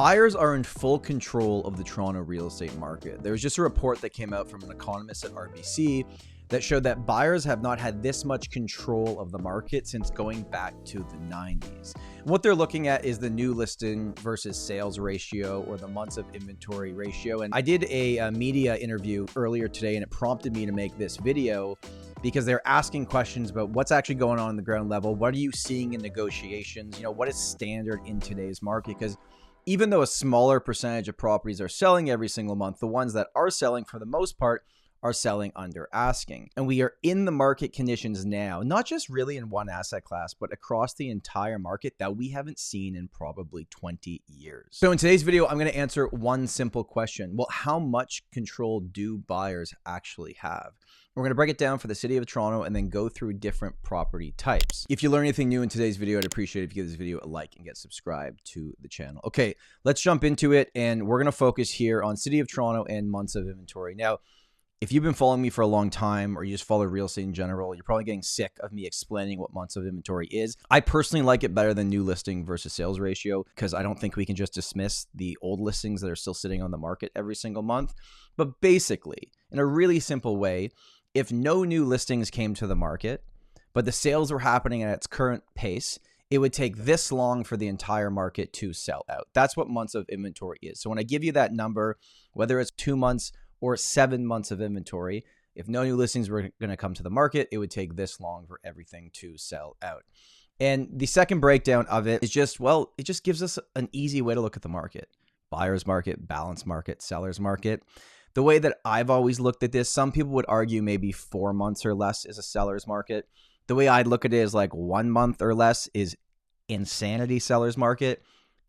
Buyers are in full control of the Toronto real estate market. There was just a report that came out from an economist at RBC that showed that buyers have not had this much control of the market since going back to the 90s. And what they're looking at is the new listing versus sales ratio, or the months of inventory ratio. And I did a media interview earlier today, and it prompted me to make this video because they're asking questions about what's actually going on the ground level. What are you seeing in negotiations? You know, what is standard in today's market? Because even though a smaller percentage of properties are selling every single month, the ones that are selling for the most part are selling under asking. And we are in the market conditions now, not just really in one asset class, but across the entire market that we haven't seen in probably 20 years. So in today's video, I'm going to answer one simple question. Well, how much control do buyers actually have? We're going to break it down for the city of Toronto and then go through different property types. If you learn anything new in today's video, I'd appreciate it if you give this video a like and get subscribed to the channel. Okay, let's jump into it. And we're going to focus here on city of Toronto and months of inventory. Now, if you've been following me for a long time, or you just follow real estate in general, you're probably getting sick of me explaining what months of inventory is. I personally like it better than new listing versus sales ratio, because I don't think we can just dismiss the old listings that are still sitting on the market every single month. But basically, in a really simple way, if no new listings came to the market, but the sales were happening at its current pace, it would take this long for the entire market to sell out. That's what months of inventory is. So when I give you that number, whether it's 2 months or 7 months of inventory, if no new listings were going to come to the market, it would take this long for everything to sell out. And the second breakdown of it is just, well, it just gives us an easy way to look at the market. Buyer's market, balanced market, seller's market. The way that I've always looked at this, some people would argue maybe 4 months or less is a seller's market. The way I'd look at it is like 1 month or less is insanity seller's market.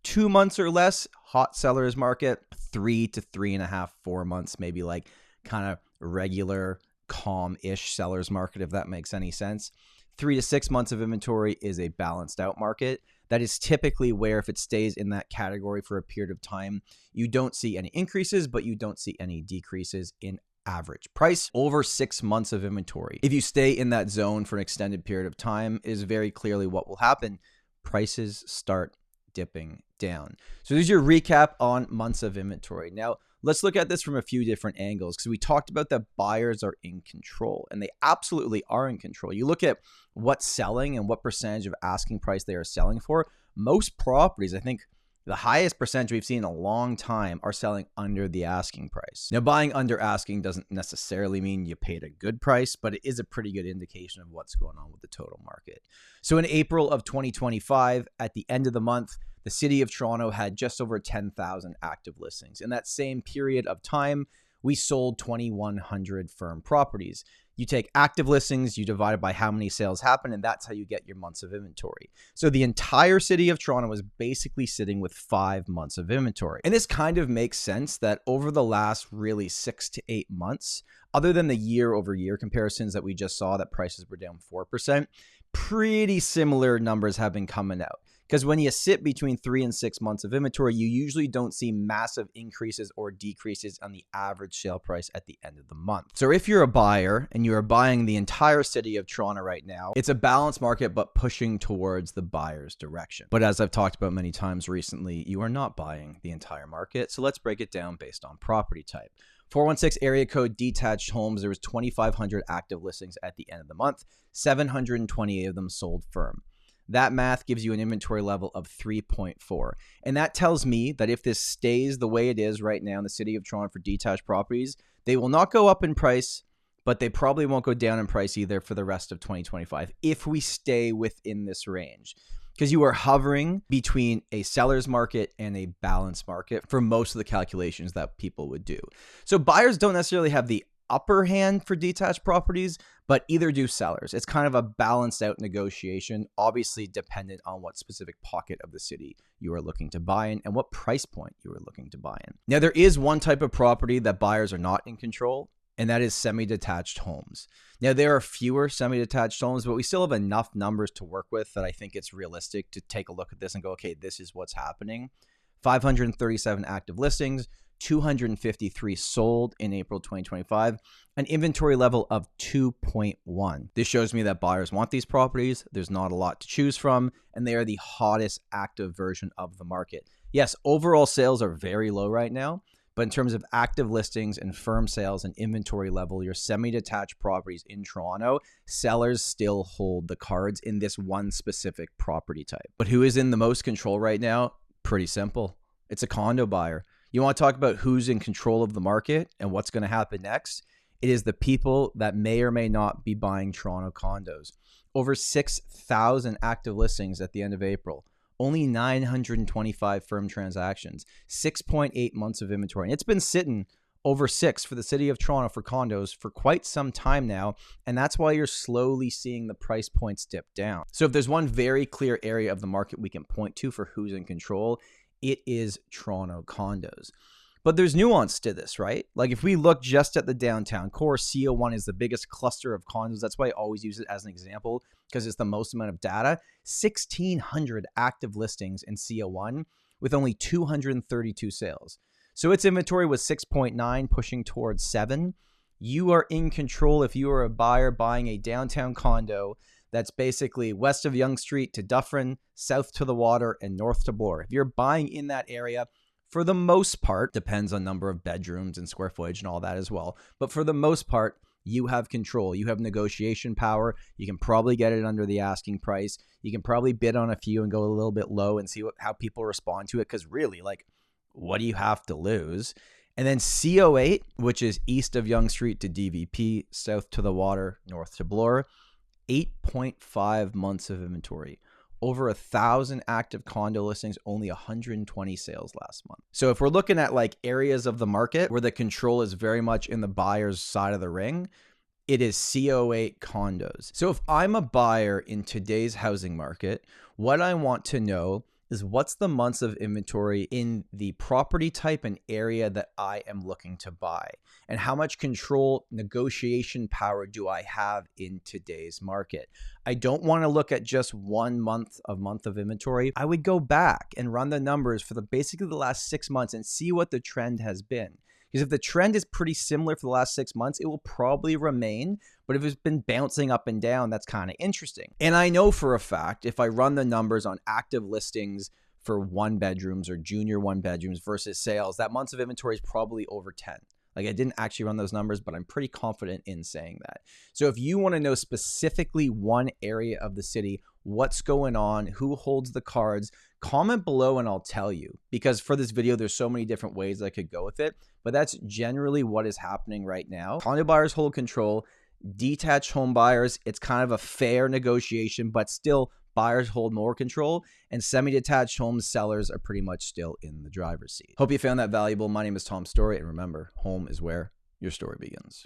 2 months or less, hot seller's market. 3 to 3.5, 4 months, maybe like kind of regular, calm-ish seller's market, if that makes any sense. 3 to 6 months of inventory is a balanced out market. That is typically where, if it stays in that category for a period of time, you don't see any increases, but you don't see any decreases in average price. Over 6 months of inventory, if you stay in that zone for an extended period of time, is very clearly what will happen. Prices start dipping down. So there's your recap on months of inventory. Now, let's look at this from a few different angles, because we talked about that buyers are in control, and they absolutely are in control. You look at what's selling and what percentage of asking price they are selling for. Most properties, I think the highest percentage we've seen in a long time, are selling under the asking price. Now, buying under asking doesn't necessarily mean you paid a good price, but it is a pretty good indication of what's going on with the total market. So in April of 2025, at the end of the month, the city of Toronto had just over 10,000 active listings. In that same period of time, we sold 2,100 firm properties. You take active listings, you divide it by how many sales happen, and that's how you get your months of inventory. So the entire city of Toronto was basically sitting with 5 months of inventory. And this kind of makes sense that over the last really 6 to 8 months, other than the year over year comparisons that we just saw that prices were down 4%, pretty similar numbers have been coming out. Because when you sit between 3 and 6 months of inventory, you usually don't see massive increases or decreases on the average sale price at the end of the month. So if you're a buyer and you are buying the entire city of Toronto right now, it's a balanced market, but pushing towards the buyer's direction. But as I've talked about many times recently, you are not buying the entire market. So let's break it down based on property type. 416 area code detached homes, there was 2,500 active listings at the end of the month. 728 of them sold firm. That math gives you an inventory level of 3.4. And that tells me that if this stays the way it is right now in the city of Toronto for detached properties, they will not go up in price, but they probably won't go down in price either for the rest of 2025 if we stay within this range. Because you are hovering between a seller's market and a balanced market for most of the calculations that people would do. So buyers don't necessarily have the upper hand for detached properties, but either do sellers. It's kind of a balanced out negotiation, obviously dependent on what specific pocket of the city you are looking to buy in and what price point you are looking to buy in. Now, there is one type of property that buyers are not in control, and that is semi-detached homes. Now, there are fewer semi-detached homes, but we still have enough numbers to work with that I think it's realistic to take a look at this and go, okay, this is what's happening. 537 active listings, 253 sold in April 2025, an inventory level of 2.1. This shows me that buyers want these properties. There's not a lot to choose from, and they are the hottest active version of the market. Yes, overall sales are very low right now, but in terms of active listings and firm sales and inventory level, your semi-detached properties in Toronto, sellers still hold the cards in this one specific property type. But who is in the most control right now? Pretty simple. It's a condo buyer. You want to talk about who's in control of the market and what's going to happen next? It is the people that may or may not be buying Toronto condos. Over 6,000 active listings at the end of April. Only 925 firm transactions, 6.8 months of inventory. And it's been sitting over 6 for the city of Toronto for condos for quite some time now. And that's why you're slowly seeing the price points dip down. So if there's one very clear area of the market we can point to for who's in control, it is Toronto condos. But there's nuance to this, right? Like if we look just at the downtown core, CO1 is the biggest cluster of condos. That's why I always use it as an example because it's the most amount of data. 1,600 active listings in CO1 with only 232 sales. So its inventory was 6.9, pushing towards 7. You are in control if you are a buyer buying a downtown condo that's basically west of Yonge Street to Dufferin, south to the water, and north to Bloor. If you're buying in that area, for the most part, depends on number of bedrooms and square footage and all that as well. But for the most part, you have control. You have negotiation power. You can probably get it under the asking price. You can probably bid on a few and go a little bit low and see how people respond to it. Because really, like, what do you have to lose? And then CO8, which is east of Yonge Street to DVP, south to the water, north to Bloor, 8.5 months of inventory. Over 1,000 active condo listings, only 120 sales last month. So if we're looking at like areas of the market where the control is very much in the buyer's side of the ring, it is CO8 condos. So if I'm a buyer in today's housing market, what I want to know is what's the months of inventory in the property type and area that I am looking to buy, and how much control, negotiation power do I have in today's market. I don't want to look at just 1 month of inventory. I would go back and run the numbers for basically the last 6 months and see what the trend has been. Because if the trend is pretty similar for the last 6 months, it will probably remain. But if it's been bouncing up and down, that's kind of interesting. And I know for a fact, if I run the numbers on active listings for 1 bedrooms or junior 1 bedrooms versus sales, that months of inventory is probably over 10. Like I didn't actually run those numbers, but I'm pretty confident in saying that. So if you want to know specifically one area of the city, what's going on, who holds the cards, comment below and I'll tell you. Because for this video, there's so many different ways I could go with it, but that's generally what is happening right now. Condo buyers hold control. Detached home buyers, it's kind of a fair negotiation, but still buyers hold more control, and semi-detached home sellers are pretty much still in the driver's seat. Hope you found that valuable. My name is Tom Storey, and remember, home is where your story begins.